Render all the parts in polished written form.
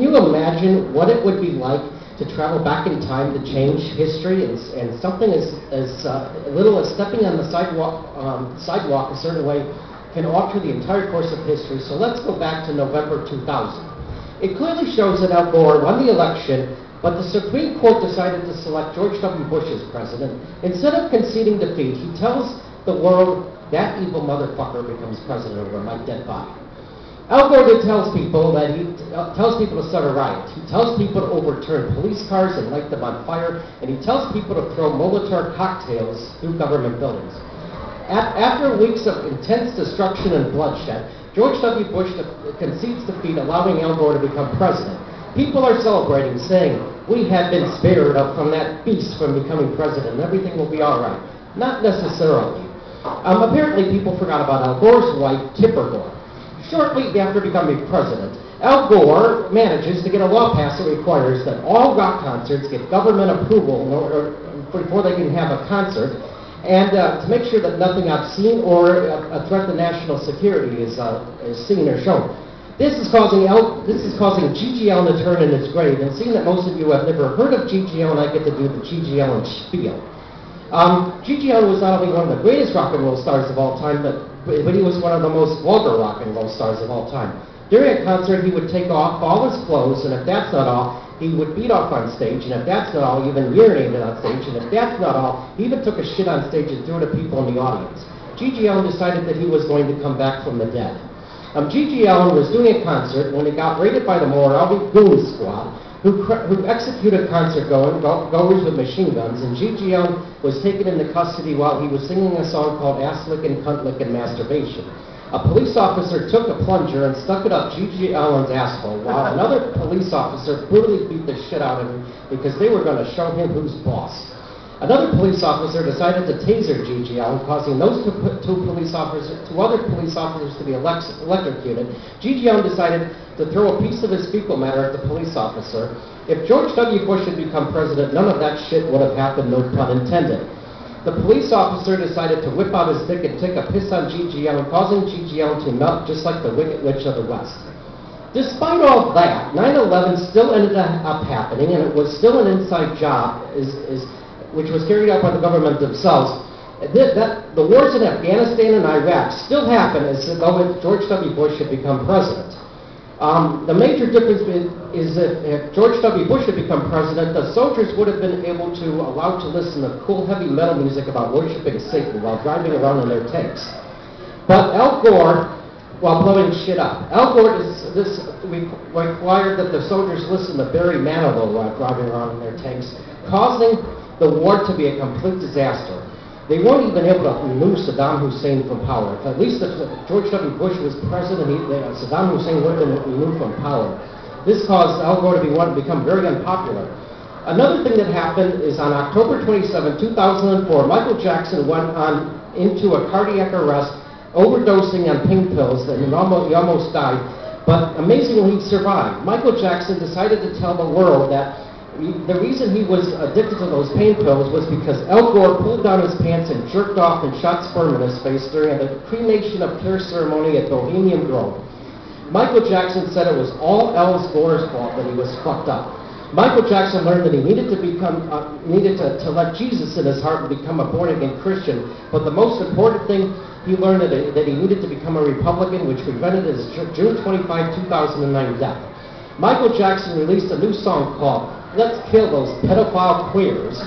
you imagine what it would be like to travel back in time to change history, and something as little as stepping on the sidewalk a certain way can alter the entire course of history? So let's go back to November 2000. It clearly shows that Al Gore won the election, but the Supreme Court decided to select George W. Bush as president. Instead of conceding defeat, he tells the world that evil motherfucker becomes president over my dead body. Al Gore tells people that tells people to start a riot. He tells people to overturn police cars and light them on fire, and he tells people to throw Molotov cocktails through government buildings. After weeks of intense destruction and bloodshed, George W. Bush concedes defeat, allowing Al Gore to become president. People are celebrating, saying, we have been spared from that beast from becoming president, and everything will be all right. Not necessarily. Apparently, people forgot about Al Gore's wife, Tipper Gore. Shortly after becoming president, Al Gore manages to get a law passed that requires that all rock concerts get government approval before they can have a concert, and to make sure that nothing obscene or a threat to national security is seen or shown. This is causing G.G. Allin to turn in his grave, and seeing that most of you have never heard of G.G. Allin, I get to do the G.G. Allin spiel. G.G. Allin was not only one of the greatest rock and roll stars of all time, but he was one of the most vulgar rock and roll stars of all time. During a concert, he would take off all his clothes, and if that's not all, he would beat off on stage, and if that's not all, he even urinated on stage, and if that's not all, he even took a shit on stage and threw it at people in the audience. G.G. Allin decided that he was going to come back from the dead. G.G. Allin was doing a concert when he got raided by the Moravi Goon Squad, who executed concert-goers with machine guns, and G.G. Allin was taken into custody while he was singing a song called Ass Lickin', Cunt Lickin' Masturbation. A police officer took a plunger and stuck it up G.G. Allin's asshole, while another police officer brutally beat the shit out of him because they were going to show him who's boss. Another police officer decided to taser G.G. Allin, causing those two other police officers to be electrocuted. G.G. Allin decided to throw a piece of his fecal matter at the police officer. If George W. Bush had become president, none of that shit would have happened, no pun intended. The police officer decided to whip out his dick and take a piss on G.G. Allin, causing G.G. Allin to melt just like the Wicked Witch of the West. Despite all that, 9/11 still ended up happening, and it was still an inside job, which was carried out by the government themselves. The wars in Afghanistan and Iraq still happen as though George W. Bush had become president. The major difference is that if George W. Bush had become president, the soldiers would have been allowed to listen to cool heavy metal music about worshiping Satan while driving around in their tanks. But Al Gore, while blowing shit up, Al Gore required that the soldiers listen to Barry Manilow while driving around in their tanks, causing the war to be a complete disaster. They weren't even able to remove Saddam Hussein from power. At least if George W. Bush was president, Saddam Hussein would have been removed from power. This caused Al Gore to become very unpopular. Another thing that happened is on October 27, 2004, Michael Jackson went into a cardiac arrest, overdosing on pain pills, and he almost died. But amazingly, he survived. Michael Jackson decided to tell the world that the reason he was addicted to those pain pills was because Al Gore pulled down his pants and jerked off and shot sperm in his face during the cremation of care ceremony at Bohemian Grove. Michael Jackson said it was all Al Gore's fault that he was fucked up. Michael Jackson learned that he needed to let Jesus in his heart and become a born-again Christian, but the most important thing he learned that he needed to become a Republican, which prevented his June 25, 2009 death. Michael Jackson released a new song called Let's Kill Those Pedophile Queers,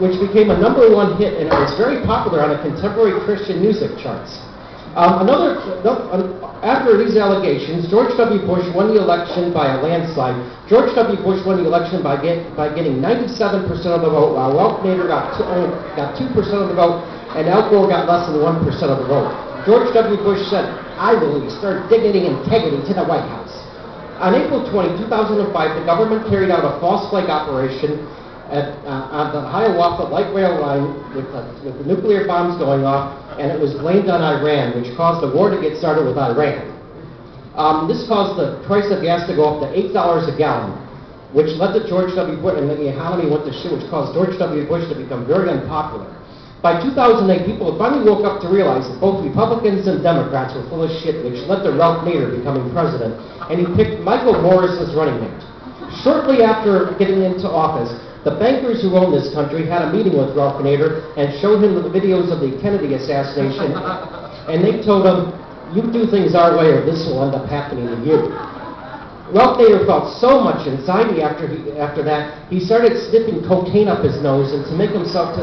which became a #1 hit, and it was very popular on the contemporary Christian music charts. After these allegations, George W. Bush won the election by a landslide. George W. Bush won the election by getting 97% of the vote, while Ralph Nader got 2% of the vote, and Al Gore got less than 1% of the vote. George W. Bush said, "I will restore dignity and integrity to the White House." On April 20, 2005, the government carried out a false flag operation on the Hiawatha Light Rail line with the nuclear bombs going off, and it was blamed on Iran, which caused the war to get started with Iran. This caused the price of gas to go up to $8 a gallon, which led to George W. Bush, and the economy went to shit, which caused George W. Bush to become very unpopular. By 2008, people had finally woke up to realize that both Republicans and Democrats were full of shit, which led to Ralph Nader becoming president, and he picked Michael Morris as running mate. Shortly after getting into office, the bankers who own this country had a meeting with Ralph Nader and showed him the videos of the Kennedy assassination, and they told him, "You do things our way or this will end up happening to you." Ralph Nader felt so much anxiety after that, he started sniffing cocaine up his nose and to make himself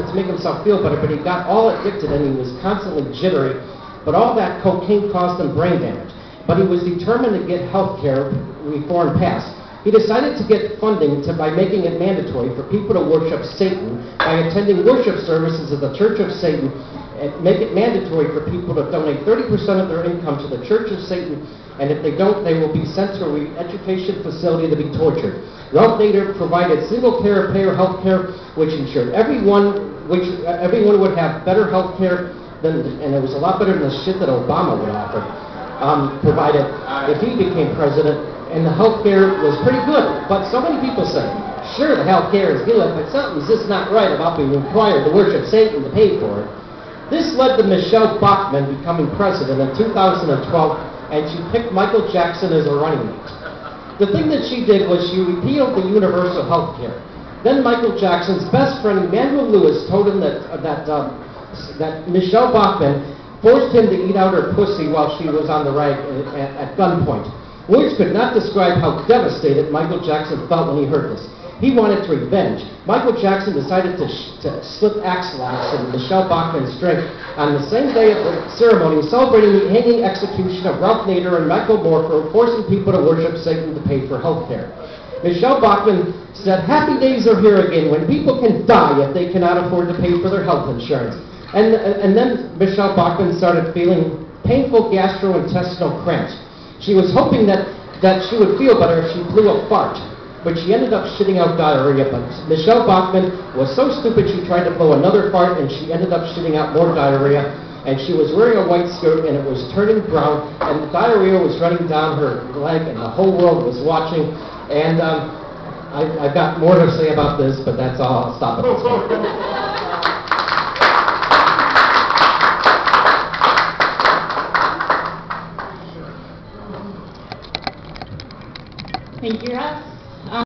feel better, but he got all addicted and he was constantly jittery, but all that cocaine caused him brain damage. But he was determined to get health care reform passed. He decided to get funding by making it mandatory for people to worship Satan by attending worship services of the Church of Satan, and make it mandatory for people to donate 30% of their income to the Church of Satan, and if they don't, they will be sent to a re-education facility to be tortured. Ralph Nader provided single-payer health care, which ensured everyone would have better health care and it was a lot better than the shit that Obama would offer, provided if he became president. And the health care was pretty good. But so many people say, sure, the health care is good, but something's just not right about being required to worship Satan to pay for it. This led to Michelle Bachmann becoming president in 2012, and she picked Michael Jackson as a running mate. The thing that she did was she repealed the universal health care. Then Michael Jackson's best friend, Emmanuel Lewis, told him that Michelle Bachmann forced him to eat out her pussy while she was on the rag at gunpoint. Words could not describe how devastated Michael Jackson felt when he heard this. He wanted to revenge. Michael Jackson decided to slip axolotls in Michelle Bachmann's drink on the same day of the ceremony, celebrating the hanging execution of Ralph Nader and Michael Moore for forcing people to worship Satan to pay for health care. Michelle Bachmann said, "Happy days are here again when people can die if they cannot afford to pay for their health insurance." And then Michelle Bachmann started feeling painful gastrointestinal cramps. She was hoping that she would feel better if she blew a fart, but she ended up shitting out diarrhea. But Michelle Bachmann was so stupid she tried to blow another fart and she ended up shitting out more diarrhea. And she was wearing a white skirt and it was turning brown and the diarrhea was running down her leg and the whole world was watching. And I've got more to say about this, but that's all. I'll stop at this point. Thank you, Russ.